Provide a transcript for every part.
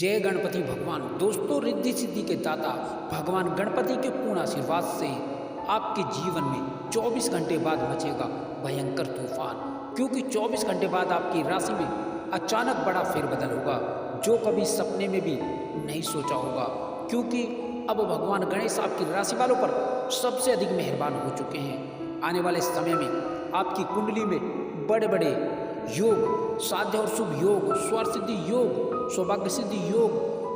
जय गणपति भगवान। दोस्तों, रिद्धि सिद्धि के दाता भगवान गणपति के पूर्ण आशीर्वाद से आपके जीवन में 24 घंटे बाद मचेगा भयंकर तूफान, क्योंकि 24 घंटे बाद आपकी राशि में अचानक बड़ा फेरबदल होगा जो कभी सपने में भी नहीं सोचा होगा। क्योंकि अब भगवान गणेश आपकी राशि वालों पर सबसे अधिक मेहरबान हो चुके हैं। आने वाले समय में आपकी कुंडली में बड़े बड़े योग, साध्य और शुभ योग, स्वर सिद्धि योग, सौभाग्य सिद्धि योग,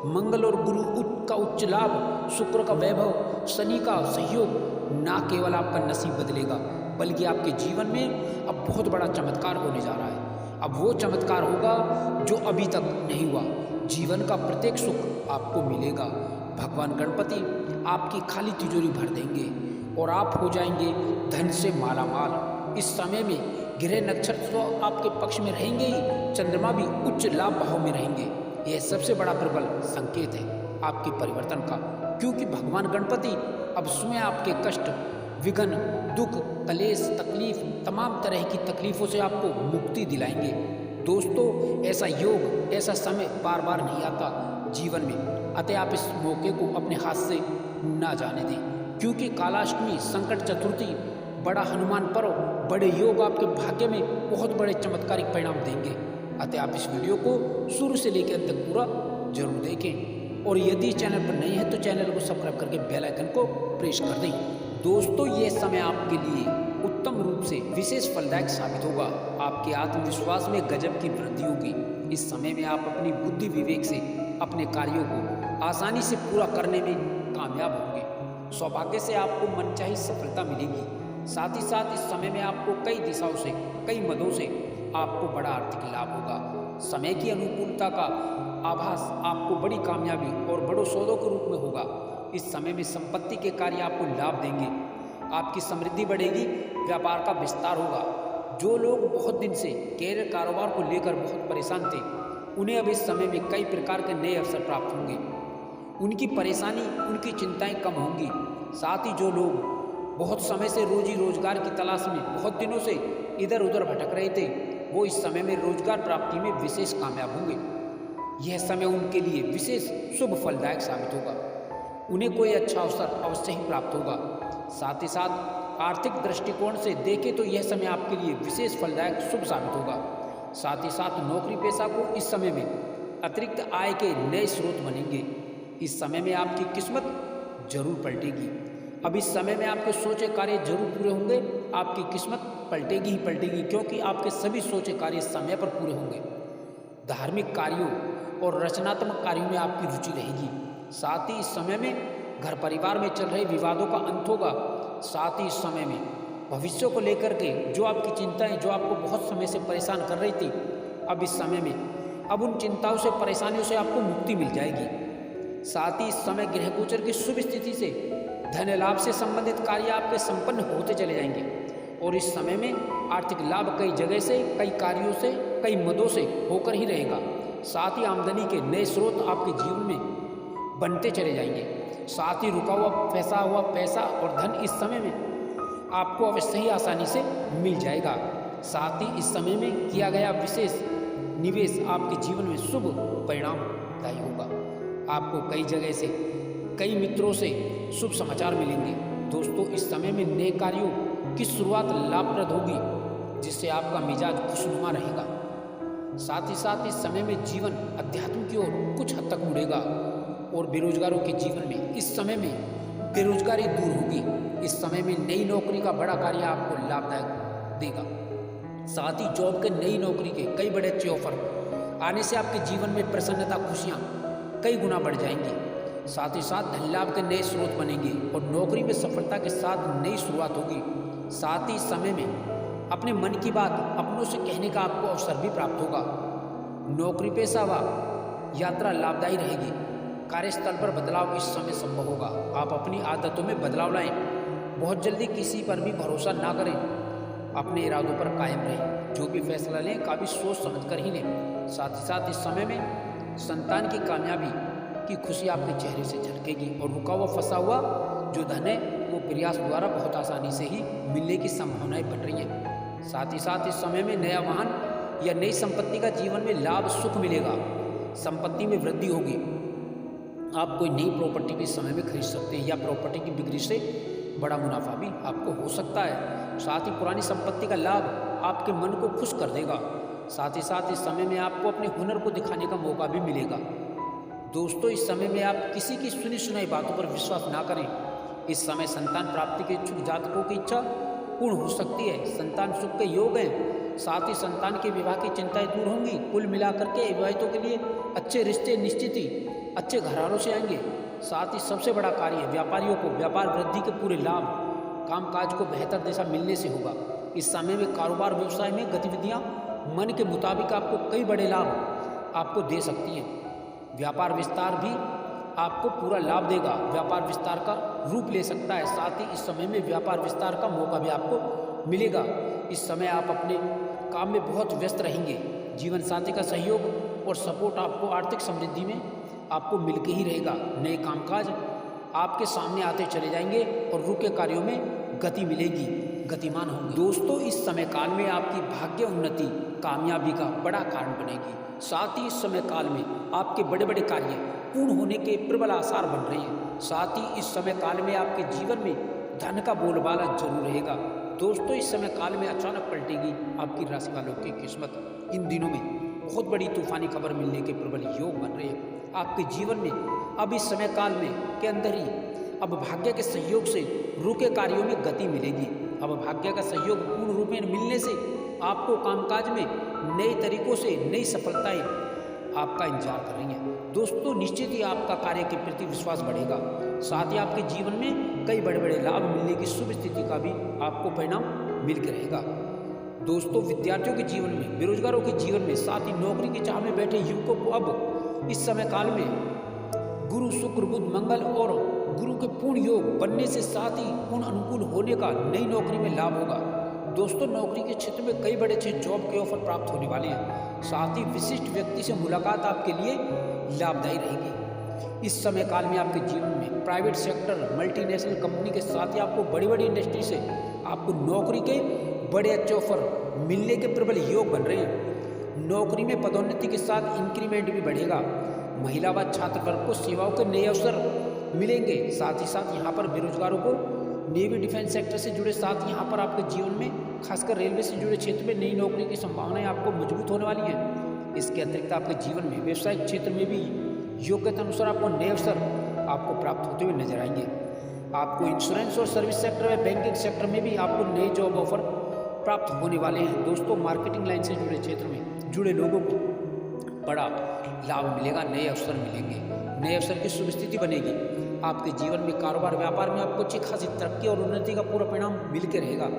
मंगल और गुरु का उच्च लाभ, शुक्र का वैभव, शनि का सहयोग, ना केवल आपका नसीब बदलेगा बल्कि आपके जीवन में अब बहुत बड़ा चमत्कार होने जा रहा है। अब वो चमत्कार होगा जो अभी तक नहीं हुआ। जीवन का प्रत्येक सुख आपको मिलेगा। भगवान गणपति आपकी खाली तिजोरी भर देंगे और आप हो जाएंगे धन से मालामाल। इस समय में ग्रह नक्षत्र तो आपके पक्ष में रहेंगे ही, चंद्रमा भी उच्च लाभ भाव में रहेंगे। यह सबसे बड़ा प्रबल संकेत है आपके परिवर्तन का, क्योंकि भगवान गणपति अब स्वयं आपके कष्ट, विघ्न, दुख, कलेश, तकलीफ, तमाम तरह की तकलीफों से आपको मुक्ति दिलाएंगे। दोस्तों, ऐसा योग, ऐसा समय बार बार नहीं आता जीवन में, अतः आप इस मौके को अपने हाथ से ना जाने दें, क्योंकि कालाष्टमी, संकट चतुर्थी, बड़ा हनुमान पर्व, बड़े योग आपके भाग्य में बहुत बड़े चमत्कारिक परिणाम देंगे। अतः आप इस वीडियो को शुरू से लेकर अंत तक पूरा जरूर देखें, और यदि चैनल पर नहीं है तो चैनल को सब्सक्राइब करके बेल आइकन को प्रेस कर दें। दोस्तों, ये समय आपके लिए उत्तम रूप से विशेष फलदायक साबित होगा। आपके आत्मविश्वास में गजब की वृद्धि होगी। इस समय में आप अपनी बुद्धि विवेक से अपने कार्यों को आसानी से पूरा करने में कामयाब होंगे। सौभाग्य से आपको मनचाही सफलता मिलेगी। साथ ही साथ इस समय में आपको कई दिशाओं से, कई मदों से आपको बड़ा आर्थिक लाभ होगा। समय की अनुकूलता का आभास आपको बड़ी कामयाबी और बड़ों सौदों के रूप में होगा। इस समय में संपत्ति के कार्य आपको लाभ देंगे। आपकी समृद्धि बढ़ेगी, व्यापार का विस्तार होगा। जो लोग बहुत दिन से कैरियर कारोबार को लेकर बहुत परेशान थे, उन्हें अब इस समय में कई प्रकार के नए अवसर प्राप्त होंगे। उनकी परेशानी, उनकी चिंताएं कम होंगी। साथ ही जो लोग बहुत समय से रोजी रोजगार की तलाश में बहुत दिनों से इधर उधर भटक रहे थे, वो इस समय में रोजगार प्राप्ति में विशेष कामयाब होंगे। यह समय उनके लिए विशेष शुभ फलदायक साबित होगा। उन्हें कोई अच्छा अवसर अवश्य ही प्राप्त होगा। साथ ही साथ आर्थिक दृष्टिकोण से देखें तो यह समय आपके लिए विशेष फलदायक शुभ साबित होगा। साथ ही साथ नौकरी पेशा को इस समय में अतिरिक्त आय के नए स्रोत बनेंगे। इस समय में आपकी किस्मत जरूर पलटेगी। अब इस समय में आपके सोचे कार्य जरूर पूरे होंगे। आपकी किस्मत पलटेगी ही पलटेगी, क्योंकि आपके सभी सोचे कार्य समय पर पूरे होंगे। धार्मिक कार्यों और रचनात्मक कार्यों में आपकी रुचि रहेगी। साथ ही इस समय में घर परिवार में चल रहे विवादों का अंत होगा। साथ ही इस समय में भविष्य को लेकर के जो आपकी चिंताएं, जो आपको बहुत समय से परेशान कर रही थी, अब इस समय में अब उन चिंताओं से, परेशानियों से आपको मुक्ति मिल जाएगी। साथ ही इस समय ग्रह गोचर की शुभ स्थिति से धन लाभ से संबंधित कार्य आपके संपन्न होते चले जाएंगे, और इस समय में आर्थिक लाभ कई जगह से, कई कार्यों से, कई मदों से होकर ही रहेगा। साथ ही आमदनी के नए स्रोत आपके जीवन में बनते चले जाएंगे। साथ ही रुका हुआ फंसा हुआ पैसा और धन इस समय में आपको अवश्य ही आसानी से मिल जाएगा। साथ ही इस समय में किया गया विशेष निवेश आपके जीवन में शुभ परिणामदायी होगा। आपको कई जगह से, कई मित्रों से शुभ समाचार मिलेंगे। दोस्तों, इस समय में नए कार्यों की शुरुआत लाभप्रद होगी, जिससे आपका मिजाज खुशनुमा रहेगा। साथ ही साथ इस समय में जीवन अध्यात्म की ओर कुछ हद तक मुड़ेगा, और बेरोजगारों के जीवन में इस समय में बेरोजगारी दूर होगी। इस समय में नई नौकरी का बड़ा कार्य आपको लाभदायक देगा। साथ ही जॉब के, नई नौकरी के कई बड़े अच्छे ऑफर आने से आपके जीवन में प्रसन्नता, खुशियाँ कई गुना बढ़ जाएंगी। साथ ही साथ धन लाभ के नए स्रोत बनेंगे और नौकरी में सफलता के साथ नई शुरुआत होगी। साथ ही इस समय में अपने मन की बात अपनों से कहने का आपको अवसर भी प्राप्त होगा। नौकरी पेशा व यात्रा लाभदायी रहेगी। कार्यस्थल पर बदलाव इस समय संभव होगा। आप अपनी आदतों में बदलाव लाएं। बहुत जल्दी किसी पर भी भरोसा ना करें। अपने इरादों पर कायम रहें। जो भी फैसला लें काफ़ी सोच समझ कर ही लें। साथ ही साथ इस समय में संतान की कामयाबी की खुशी आपके चेहरे से झलकेगी, और रुका हुआ फंसा हुआ जो धन है वो प्रयास द्वारा बहुत आसानी से ही मिलने की संभावनाएं बन रही हैं। साथ ही साथ इस समय में नया वाहन या नई संपत्ति का जीवन में लाभ सुख मिलेगा। संपत्ति में वृद्धि होगी। आप कोई नई प्रॉपर्टी भी इस समय में खरीद सकते हैं या प्रॉपर्टी की बिक्री से बड़ा मुनाफा भी आपको हो सकता है। साथ ही पुरानी संपत्ति का लाभ आपके मन को खुश कर देगा। साथ ही साथ इस समय में आपको अपने हुनर को दिखाने का मौका भी मिलेगा। दोस्तों, इस समय में आप किसी की सुनी सुनाई बातों पर विश्वास ना करें। इस समय संतान प्राप्ति के इच्छुक जातकों की इच्छा पूर्ण हो सकती है। संतान सुख के योग हैं। साथ ही संतान के विवाह की चिंताएं दूर होंगी। कुल मिलाकर के विवाहितों के लिए अच्छे रिश्ते निश्चित ही अच्छे घरानों से आएंगे। साथ ही सबसे बड़ा कार्य व्यापारियों को व्यापार वृद्धि के पूरे लाभ कामकाज को बेहतर दिशा मिलने से होगा। इस समय में कारोबार व्यवसाय में गतिविधियां मन के मुताबिक आपको कई बड़े लाभ आपको दे सकती हैं। व्यापार विस्तार भी आपको पूरा लाभ देगा। व्यापार विस्तार का रूप ले सकता है। साथ ही इस समय में व्यापार विस्तार का मौका भी आपको मिलेगा। इस समय आप अपने काम में बहुत व्यस्त रहेंगे। जीवन साथी का सहयोग और सपोर्ट आपको आर्थिक समृद्धि में आपको मिल के ही रहेगा। नए कामकाज आपके सामने आते चले जाएंगे और रुके कार्यों में गति मिलेगी, गतिमान होंगे। दोस्तों, इस समय काल में आपकी भाग्य उन्नति कामयाबी का बड़ा कारण बनेगी। साथ ही इस समय काल में आपके बड़े बड़े कार्य पूर्ण होने के प्रबल आसार बन रहे हैं। साथ ही इस समय काल में आपके जीवन में धन का बोलबाला जरूर रहेगा। दोस्तों, इस समय काल में अचानक पलटेगी आपकी राशि वालों की किस्मत। इन दिनों में बहुत बड़ी तूफानी खबर मिलने के प्रबल योग बन रहे हैं आपके जीवन में। अब इस समय काल में के अंदर ही अब भाग्य के सहयोग से रुके कार्यों में गति मिलेगी। अब भाग्य का सहयोग पूर्ण रूप में मिलने से आपको कामकाज में नए तरीकों से नई सफलताएं आपका इंतजार कर रही हैं। दोस्तों, निश्चित ही आपका कार्य के प्रति विश्वास बढ़ेगा। साथ ही आपके जीवन में कई बड़े बड़े लाभ मिलने की शुभ स्थिति का भी आपको परिणाम मिल के रहेगा। दोस्तों, विद्यार्थियों के जीवन में, बेरोजगारों के जीवन में, साथ ही नौकरी की चाह में बैठे युवकों को अब इस समय काल में गुरु शुक्र बुध मंगल और गुरु के पूर्ण योग बनने से साथ ही पूर्ण अनुकूल होने का नई नौकरी में लाभ होगा। दोस्तों, नौकरी के क्षेत्र में कई बड़े अच्छे जॉब के ऑफर प्राप्त होने वाले हैं। साथ ही विशिष्ट व्यक्ति से मुलाकात आपके लिए लाभदायी रहेगी। इस समय काल में आपके जीवन में प्राइवेट सेक्टर, मल्टीनेशनल कंपनी के साथ ही आपको बड़ी बड़ी इंडस्ट्री से आपको नौकरी के बड़े अच्छे ऑफर मिलने के प्रबल योग बन रहे हैं। नौकरी में पदोन्नति के साथ इंक्रीमेंट भी बढ़ेगा। महिला व छात्र वर्ग को सेवाओं के नए अवसर मिलेंगे। साथ ही साथ यहाँ पर बेरोजगारों को नेवी डिफेंस सेक्टर से जुड़े, साथ यहाँ पर आपके जीवन में खासकर रेलवे से जुड़े क्षेत्र में नई नौकरी की संभावनाएं आपको मजबूत होने वाली हैं। इसके अतिरिक्त आपके जीवन में व्यवसायिक क्षेत्र में भी योग्यता अनुसार आपको नए अवसर आपको प्राप्त होते हुए नजर आएंगे। आपको इंश्योरेंस और सर्विस सेक्टर में, बैंकिंग सेक्टर में भी आपको नए जॉब ऑफर प्राप्त होने वाले हैं। दोस्तों, मार्केटिंग लाइन से जुड़े क्षेत्र में जुड़े लोगों को बड़ा लाभ मिलेगा, नए अवसर मिलेंगे, नए अवसर की शुभ स्थिति बनेगी। आपके जीवन में कारोबार व्यापार में आपको अच्छी खासी तरक्की और उन्नति का पूरा परिणाम मिल के रहेगा।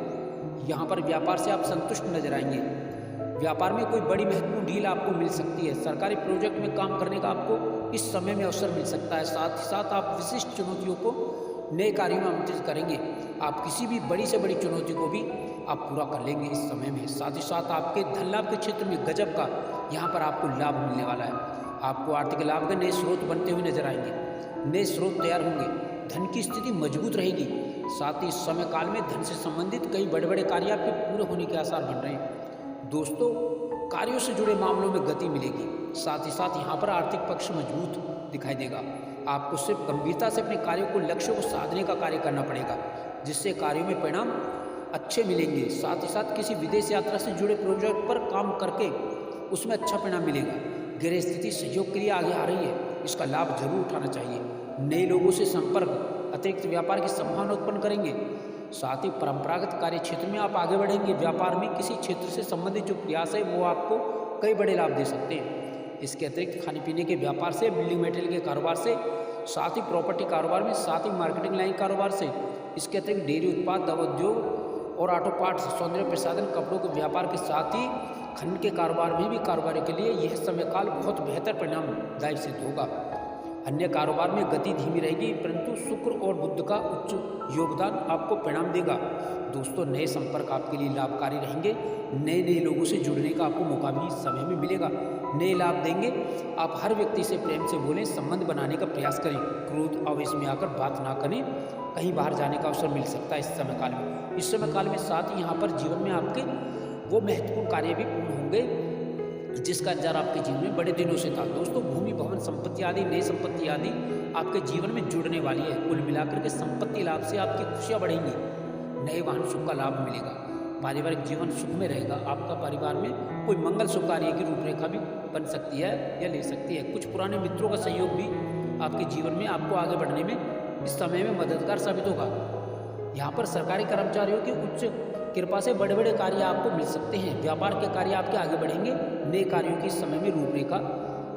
यहाँ पर व्यापार से आप संतुष्ट नजर आएंगे। व्यापार में कोई बड़ी महत्वपूर्ण डील आपको मिल सकती है। सरकारी प्रोजेक्ट में काम करने का आपको इस समय में अवसर मिल सकता है। साथ ही साथ आप विशिष्ट चुनौतियों को नए कार्यों में आमंत्रित करेंगे। आप किसी भी बड़ी से बड़ी चुनौती को भी आप पूरा कर लेंगे इस समय में। साथ ही साथ आपके धन लाभ के क्षेत्र में गजब का यहाँ पर आपको लाभ मिलने वाला है। आपको आर्थिक लाभ के नए स्रोत बनते हुए नजर आएंगे, नए स्रोत तैयार होंगे, धन की स्थिति मजबूत रहेगी। साथ ही इस समय काल में धन से संबंधित कई बड़े बड़े कार्य आपके पूरे होने के आसार बन रहे हैं। दोस्तों, कार्यों से जुड़े मामलों में गति मिलेगी। साथ ही साथ यहाँ पर आर्थिक पक्ष मजबूत दिखाई देगा। आपको सिर्फ गंभीरता से अपने कार्यों को, लक्ष्यों को साधने का कार्य करना पड़ेगा, जिससे कार्यों में परिणाम अच्छे मिलेंगे। साथ ही साथ किसी विदेश यात्रा से जुड़े प्रोजेक्ट पर काम करके उसमें अच्छा परिणाम मिलेगा। गृह स्थिति सहयोग के लिए आगे आ रही है, इसका लाभ जरूर उठाना चाहिए। नए लोगों से संपर्क अतिरिक्त व्यापार की संभावना उत्पन्न करेंगे। साथ ही परंपरागत कार्य क्षेत्र में आप आगे बढ़ेंगे। व्यापार में किसी क्षेत्र से संबंधित जो प्रयास है वो आपको कई बड़े लाभ दे सकते हैं। इसके अतिरिक्त खाने पीने के व्यापार से, बिल्डिंग मटेरियल के कारोबार से, साथ ही प्रॉपर्टी कारोबार में, साथ ही मार्केटिंग लाइन कारोबार से, इसके अतिरिक्त डेयरी उत्पाद, दवा उद्योग और ऑटो पार्ट्स, सौंदर्य प्रसाधन, कपड़ों के व्यापार के साथ ही खंड के कारोबार में भी कारोबारी के लिए यह समय काल बहुत बेहतर परिणामदायी सिद्ध होगा। अन्य कारोबार में गति धीमी रहेगी, परंतु शुक्र और बुध का उच्च योगदान आपको परिणाम देगा। दोस्तों, नए संपर्क आपके लिए लाभकारी रहेंगे। नए नए लोगों से जुड़ने का आपको मौका भी इस समय में मिलेगा, नए लाभ देंगे। आप हर व्यक्ति से प्रेम से बोलें, संबंध बनाने का प्रयास करें। क्रोध आवेश में आकर बात ना करें। कहीं बाहर जाने का अवसर मिल सकता है इस समय काल में। इस समय काल में साथ ही यहाँ पर जीवन में आपके वो महत्वपूर्ण कार्य भी पूर्ण होंगे जिसका इंतजार आपके जीवन में बड़े दिनों से था। दोस्तों, भूमि, भवन, संपत्ति आदि, नई संपत्ति आदि आपके जीवन में जुड़ने वाली है। कुल मिलाकर के संपत्ति लाभ से आपकी खुशियां बढ़ेंगी। नए वाहन सुख का लाभ मिलेगा। पारिवारिक जीवन सुख में रहेगा। आपका परिवार में कोई मंगल शुभ कार्य की रूपरेखा भी बन सकती है या ले सकती है। कुछ पुराने मित्रों का सहयोग भी आपके जीवन में आपको आगे बढ़ने में इस समय में मददगार साबित होगा। यहाँ पर सरकारी कर्मचारियों की उच्च कृपा से बड़े बड़े कार्य आपको मिल सकते हैं। व्यापार के कार्य आपके आगे बढ़ेंगे। नए कार्यों की इस समय में रूपरेखा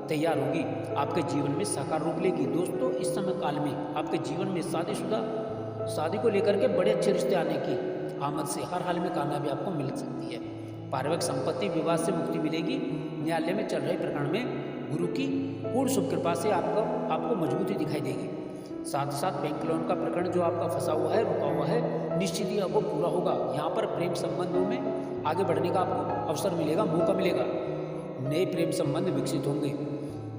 तैयार होगी, आपके जीवन में साकार रूप लेगी। दोस्तों, इस समय काल में आपके जीवन में शादी को लेकर के बड़े अच्छे रिश्ते आने की आमद से हर हाल में कामयाबी आपको मिल सकती है। पारिवारिक संपत्ति विवाद से मुक्ति मिलेगी। न्यायालय में चल रहे प्रकरण में गुरु की पूर्ण शुभ कृपा से आपको मजबूती दिखाई देगी। साथ ही साथ बैंक लोन का प्रकरण जो आपका फंसा हुआ है, रुका हुआ है, निश्चित ही अब वो पूरा होगा। यहाँ पर प्रेम संबंधों में आगे बढ़ने का आपको अवसर मिलेगा, मौका मिलेगा। नए प्रेम संबंध विकसित होंगे।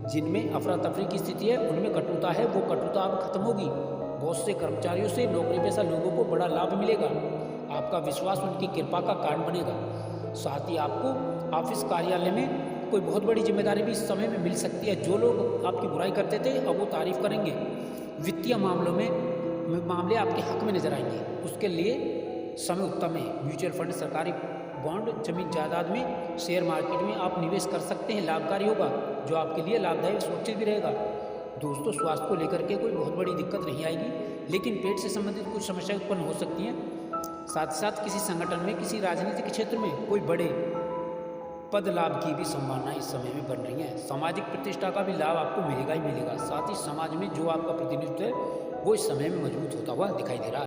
जिनमें अफरा तफरी की स्थिति है, उनमें कटुता है, वो कटुता अब खत्म होगी। बहुत से कर्मचारियों से, नौकरी पेशा लोगों को बड़ा लाभ मिलेगा। आपका विश्वास उनकी कृपा का कारण बनेगा। साथ ही आपको ऑफिस कार्यालय में कोई बहुत बड़ी जिम्मेदारी भी इस समय में मिल सकती है। जो लोग आपकी बुराई करते थे, अब वो तारीफ करेंगे। वित्तीय मामलों में मामले आपके हक में नजर आएंगे। उसके लिए समय उत्तम है। म्यूचुअल फंड, सरकारी बॉन्ड, जमीन जायदाद में, शेयर मार्केट में आप निवेश कर सकते हैं। लाभकारी होगा, जो आपके लिए लाभदायक सुरक्षित भी रहेगा। दोस्तों, स्वास्थ्य को लेकर के कोई बहुत बड़ी दिक्कत नहीं आएगी, लेकिन पेट से संबंधित कुछ समस्याएं उत्पन्न हो सकती हैं। साथ ही साथ किसी संगठन में, किसी राजनीतिक क्षेत्र में कोई बड़े पद लाभ की भी संभावना इस समय में बन रही है। सामाजिक प्रतिष्ठा का भी लाभ आपको मिलेगा ही मिलेगा। साथ ही समाज में जो आपका प्रतिनिधित्व है वो इस समय में मजबूत होता हुआ दिखाई दे रहा है।